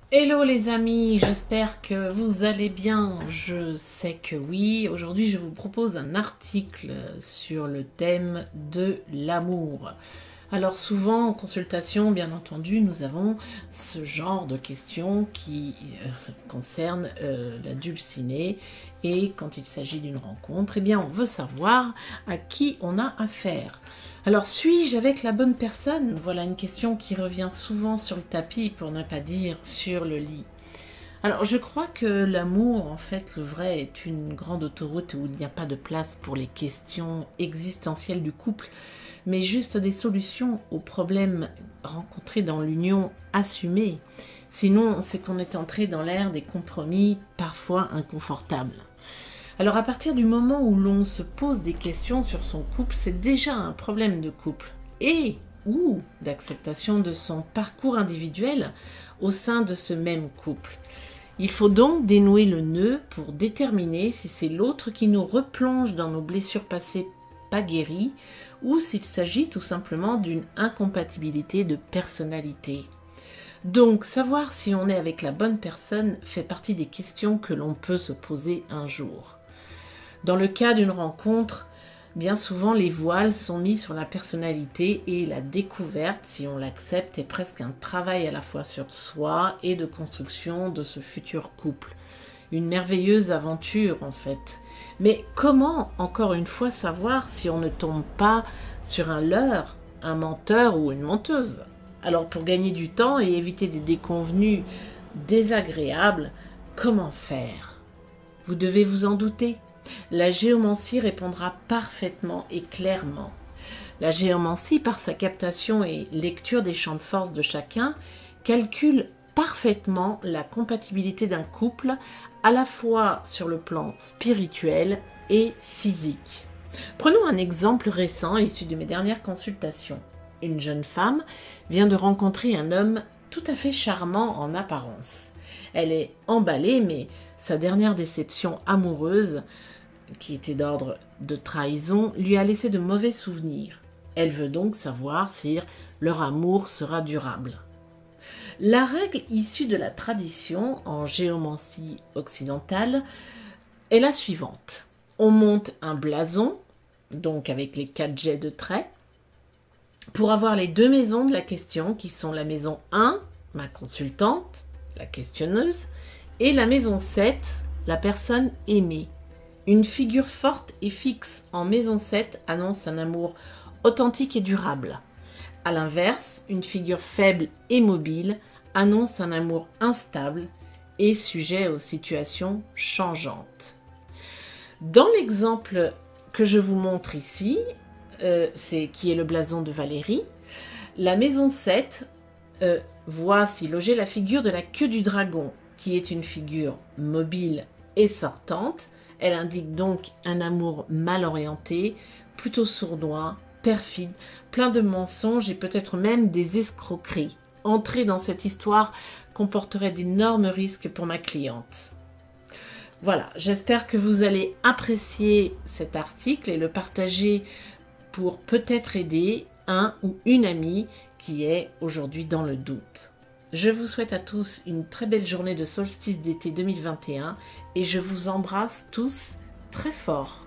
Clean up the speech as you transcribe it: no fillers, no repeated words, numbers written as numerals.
Hello les amis, j'espère que vous allez bien. Je sais que oui. Aujourd'hui, je vous propose un article sur le thème de l'amour. Alors souvent en consultation, bien entendu, nous avons ce genre de questions qui concernent la dulcinée. Et quand il s'agit d'une rencontre, eh bien on veut savoir à qui on a affaire. Alors, suis-je avec la bonne personne? Voilà une question qui revient souvent sur le tapis, pour ne pas dire sur le lit. Alors, je crois que l'amour, en fait, le vrai, est une grande autoroute où il n'y a pas de place pour les questions existentielles du couple, mais juste des solutions aux problèmes rencontrés dans l'union assumée. Sinon, c'est qu'on est entré dans l'ère des compromis, parfois inconfortables. Alors à partir du moment où l'on se pose des questions sur son couple, c'est déjà un problème de couple et ou d'acceptation de son parcours individuel au sein de ce même couple. Il faut donc dénouer le nœud pour déterminer si c'est l'autre qui nous replonge dans nos blessures passées pas guéries ou s'il s'agit tout simplement d'une incompatibilité de personnalité. Donc savoir si on est avec la bonne personne fait partie des questions que l'on peut se poser un jour. Dans le cas d'une rencontre, bien souvent les voiles sont mis sur la personnalité et la découverte, si on l'accepte, est presque un travail à la fois sur soi et de construction de ce futur couple. Une merveilleuse aventure en fait. Mais comment, encore une fois, savoir si on ne tombe pas sur un leurre, un menteur ou une menteuse? Alors pour gagner du temps et éviter des déconvenues désagréables, comment faire? Vous devez vous en douter. La géomancie répondra parfaitement et clairement. La géomancie, par sa captation et lecture des champs de force de chacun, calcule parfaitement la compatibilité d'un couple, à la fois sur le plan spirituel et physique. Prenons un exemple récent issu de mes dernières consultations. Une jeune femme vient de rencontrer un homme tout à fait charmant en apparence. Elle est emballée, mais sa dernière déception amoureuse, qui était d'ordre de trahison, lui a laissé de mauvais souvenirs. Elle veut donc savoir si leur amour sera durable. La règle issue de la tradition en géomancie occidentale est la suivante. On monte un blason, donc avec les 4 jets de traits, pour avoir les 2 maisons de la question, qui sont la maison 1, ma consultante, la questionneuse, et la maison 7, la personne aimée. Une figure forte et fixe en maison 7 annonce un amour authentique et durable. A l'inverse, une figure faible et mobile annonce un amour instable et sujet aux situations changeantes. Dans l'exemple que je vous montre ici, qui est le blason de Valérie, la maison 7 voit s'y loger la figure de la queue du dragon, qui est une figure mobile et sortante. Elle indique donc un amour mal orienté, plutôt sournois, perfide, plein de mensonges et peut-être même des escroqueries. Entrer dans cette histoire comporterait d'énormes risques pour ma cliente. Voilà, j'espère que vous allez apprécier cet article et le partager pour peut-être aider un ou une amie qui est aujourd'hui dans le doute. Je vous souhaite à tous une très belle journée de solstice d'été 2021 et je vous embrasse tous très fort.